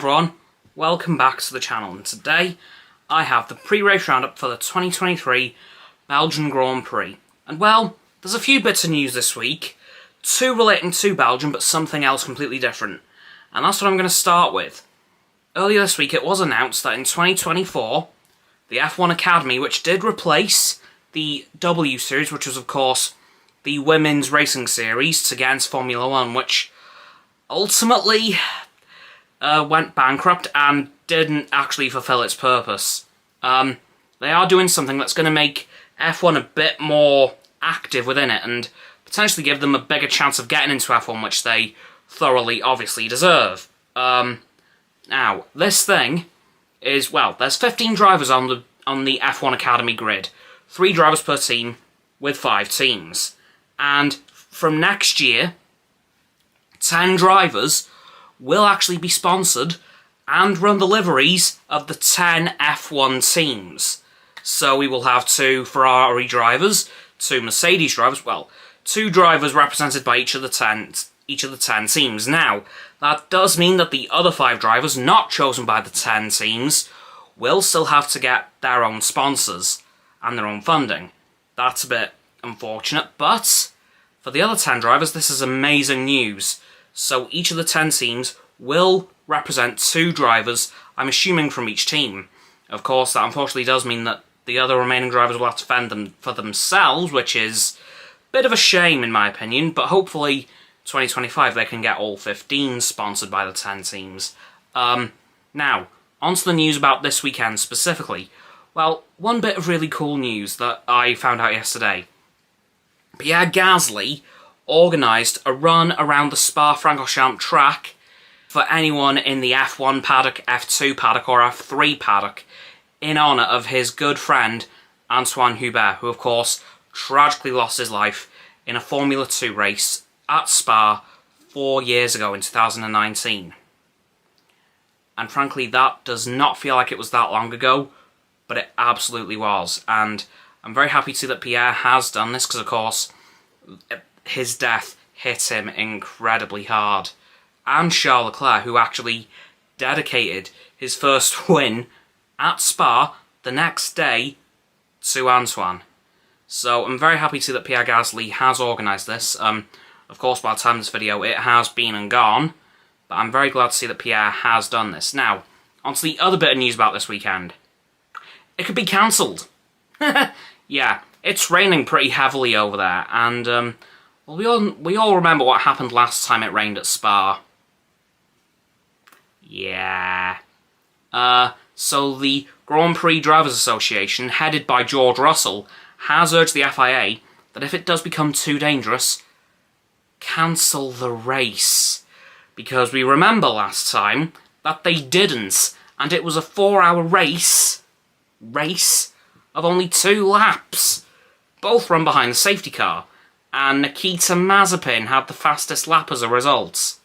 everyone, welcome back to the channel, and today I have the pre-race roundup for the 2023 Belgian Grand Prix. And well, there's a few bits of news this week, two relating to Belgium but something else completely different, and that's what I'm going to start with. Earlier this week it was announced that in 2024, the F1 Academy, which did replace the W Series, which was of course the women's racing series to get into Formula 1, which ultimately went bankrupt and didn't actually fulfill its purpose. They are doing something that's going to make F1 a bit more active within it and potentially give them a bigger chance of getting into F1, which they thoroughly, obviously deserve. Now, this thing is, well, there's 15 drivers on the F1 Academy grid. 3 drivers per team with 5 teams. And from next year, 10 drivers will actually be sponsored and run the liveries of the 10 F1 teams. So we will have 2 Ferrari drivers, 2 Mercedes drivers, well, 2 drivers represented by each of the 10 teams. Now, that does mean that the other 5 drivers not chosen by the 10 teams will still have to get their own sponsors and their own funding. That's a bit unfortunate, but for the other 10 drivers, this is amazing news. So each of the 10 teams will represent 2 drivers, I'm assuming from each team. Of course, that unfortunately does mean that the other remaining drivers will have to fend them for themselves, which is a bit of a shame in my opinion, but hopefully 2025 they can get all 15 sponsored by the 10 teams. Now, onto the news about this weekend specifically. Well, one bit of really cool news that I found out yesterday. Pierre Gasly organised a run around the Spa-Francorchamps track for anyone in the F1 paddock, F2 paddock or F3 paddock in honour of his good friend Antoine Hubert, who of course tragically lost his life in a Formula 2 race at Spa 4 years ago in 2019. And frankly, that does not feel like it was that long ago, but it absolutely was. And I'm very happy to see that Pierre has done this because of course his death hit him incredibly hard. And Charles Leclerc, who actually dedicated his first win at Spa the next day to Antoine. So I'm very happy to see that Pierre Gasly has organised this. Of course, by the time of this video, it has been and gone, but I'm very glad to see that Pierre has done this. Now, onto the other bit of news about this weekend. It could be cancelled. Yeah, it's raining pretty heavily over there, and well, we all remember what happened last time it rained at Spa. Yeah. So the Grand Prix Drivers Association, headed by George Russell, has urged the FIA that if it does become too dangerous, cancel the race. Because we remember last time that they didn't, and it was a 4-hour race of only 2 laps, both run behind the safety car, and Nikita Mazepin had the fastest lap as a result.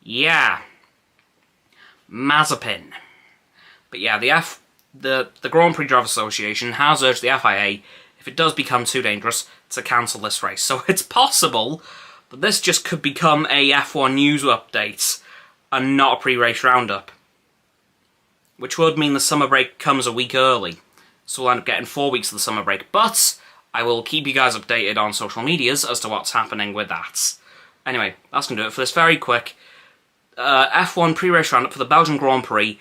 Yeah. Mazepin. But yeah, the Grand Prix Drivers Association has urged the FIA, if it does become too dangerous, to cancel this race. So it's possible that this just could become a F1 news update and not a pre-race roundup. Which would mean the summer break comes a week early. So we'll end up getting 4 weeks of the summer break. But I will keep you guys updated on social medias as to what's happening with that. Anyway, that's going to do it for this very quick F1 pre-race roundup for the Belgian Grand Prix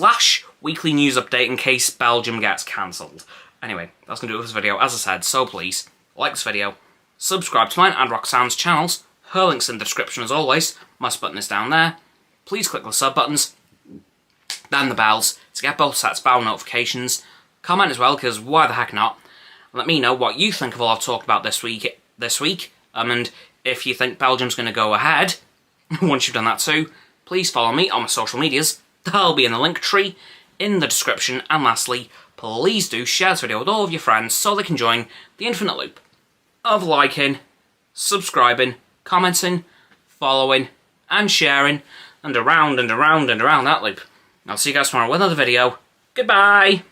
/ weekly news update in case Belgium gets cancelled. Anyway, that's going to do it for this video, as I said, so please, like this video, subscribe to mine and Roxanne's channels, her link's in the description as always, my button is down there, please click the sub buttons, then the bells, to get both sets of bell notifications, comment as well, because why the heck not, let me know what you think of all I've talked about this week, and if you think Belgium's going to go ahead. Once you've done that too, please follow me on my social medias. They'll be in the link tree in the description. And lastly, please do share this video with all of your friends so they can join the infinite loop of liking, subscribing, commenting, following, and sharing, and around and around and around that loop. I'll see you guys tomorrow with another video. Goodbye!